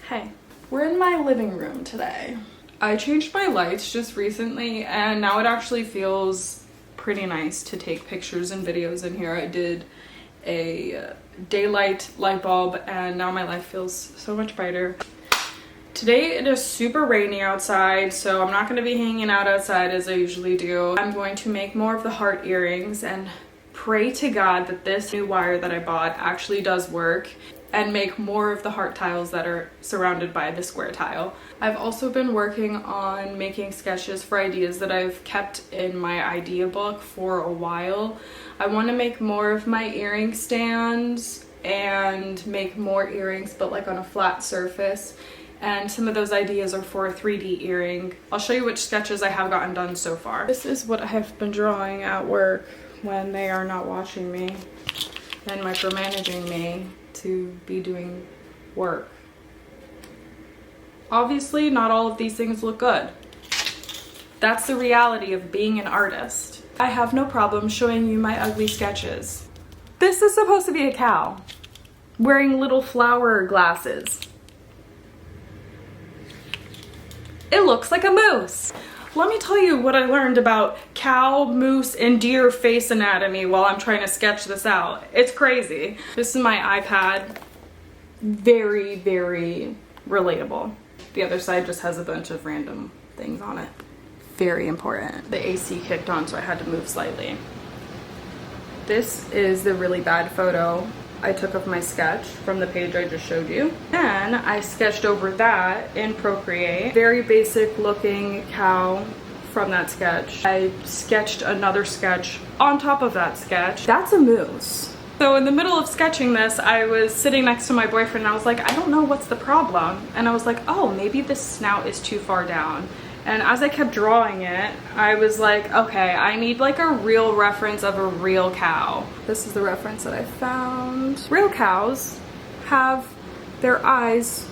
Hey, we're in my living room today. I changed my lights just recently and now it actually feels pretty nice to take pictures and videos in here. I did a daylight light bulb and now my life feels so much brighter. Today it is super rainy outside, so I'm not going to be hanging out outside as I usually do. I'm going to make more of the heart earrings and pray to God that this new wire that I bought actually does work and make more of the heart tiles that are surrounded by the square tile. I've also been working on making sketches for ideas that I've kept in my idea book for a while. I want to make more of my earring stands and make more earrings but like on a flat surface. And some of those ideas are for a 3D earring. I'll show you which sketches I have gotten done so far. This is what I have been drawing at work when they are not watching me and micromanaging me to be doing work. Obviously, not all of these things look good. That's the reality of being an artist. I have no problem showing you my ugly sketches. This is supposed to be a cow wearing little flower glasses. It looks like a moose. Let me tell you what I learned about cow, moose, and deer face anatomy while I'm trying to sketch this out. It's crazy. This is my iPad. Very, very relatable. The other side just has a bunch of random things on it. Very important. The AC kicked on, so I had to move slightly. This is the really bad photo I took of my sketch from the page I just showed you. Then I sketched over that in Procreate. Very basic looking cow from that sketch. I sketched another sketch on top of that sketch. That's a moose. So in the middle of sketching this, I was sitting next to my boyfriend and I was like, I don't know what's the problem. And I was like, oh, maybe this snout is too far down. And as I kept drawing it, I was like, okay, I need like a real reference of a real cow. This is the reference that I found. Real cows have their eyes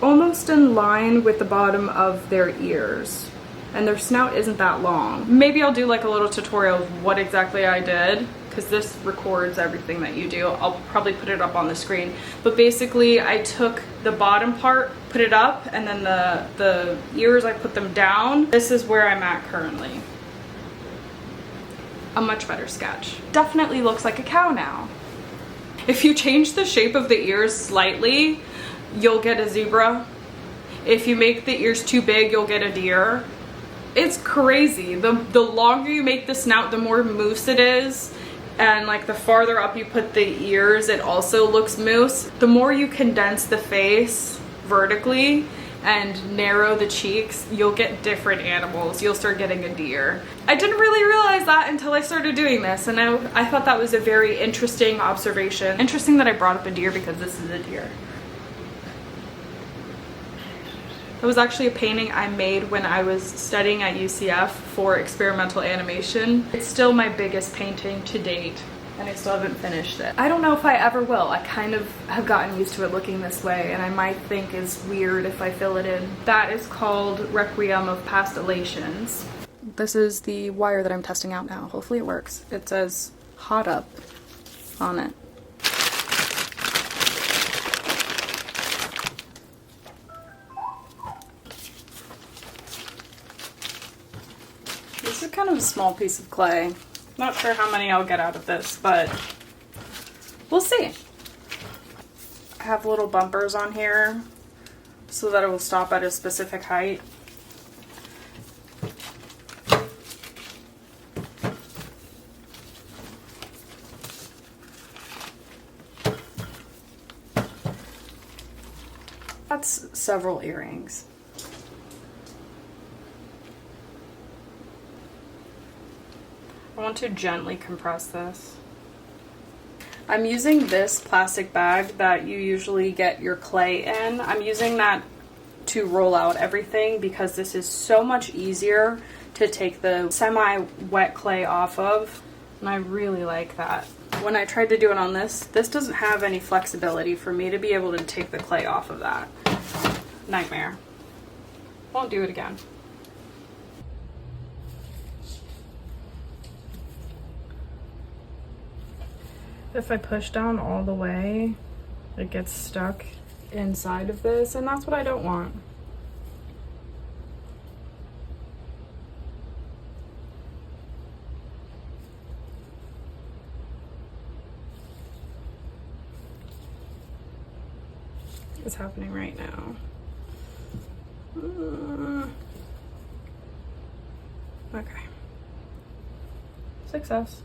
almost in line with the bottom of their ears, and their snout isn't that long. Maybe I'll do like a little tutorial of what exactly I did, because this records everything that you do. I'll probably put it up on the screen. But basically I took the bottom part, put it up, and then the ears, I put them down. This is where I'm at currently. A much better sketch. Definitely looks like a cow now. If you change the shape of the ears slightly, you'll get a zebra. If you make the ears too big, you'll get a deer. It's crazy. The longer you make the snout, the more moose it is. And like the farther up you put the ears, it also looks moose. The more you condense the face vertically and narrow the cheeks, you'll get different animals. You'll start getting a deer. I didn't really realize that until I started doing this, and I thought that was a very interesting observation. Interesting that I brought up a deer because this is a deer. That was actually a painting I made when I was studying at UCF for experimental animation. It's still my biggest painting to date, and I still haven't finished it. I don't know if I ever will. I kind of have gotten used to it looking this way, and I might think it's weird if I fill it in. That is called Requiem of Pastellations. This is the wire that I'm testing out now. Hopefully it works. It says hot up on it. This is kind of a small piece of clay. Not sure how many I'll get out of this, but we'll see. I have little bumpers on here so that it will stop at a specific height. That's several earrings. I want to gently compress this. I'm using this plastic bag that you usually get your clay in. I'm using that to roll out everything because this is so much easier to take the semi-wet clay off of, and I really like that. When I tried to do it on this doesn't have any flexibility for me to be able to take the clay off of that. Nightmare. Won't do it again. If I push down all the way, it gets stuck inside of this, and that's what I don't want. It's happening right now. Okay. Success.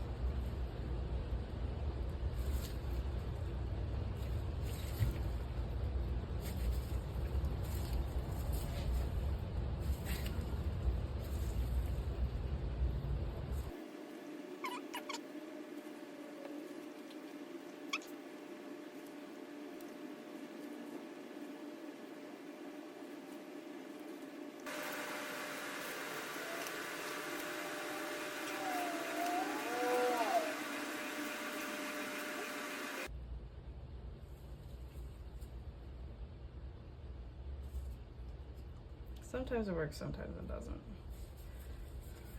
Sometimes it works, sometimes it doesn't.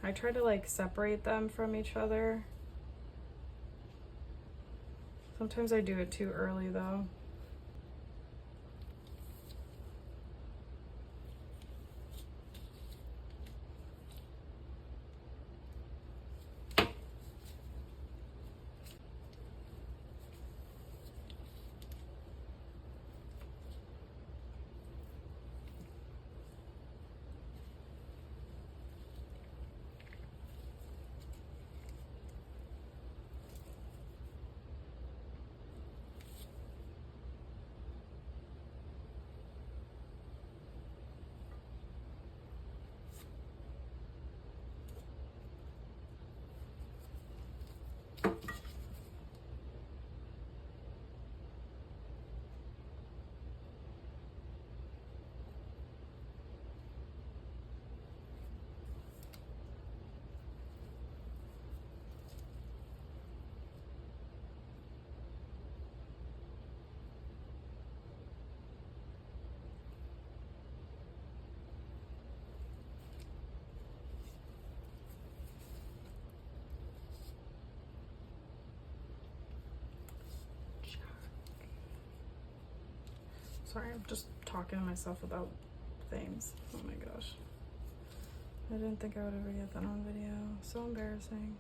I try to like separate them from each other. Sometimes I do it too early though. Sorry, I'm just talking to myself about things. Oh my gosh. I didn't think I would ever get that on video. So embarrassing.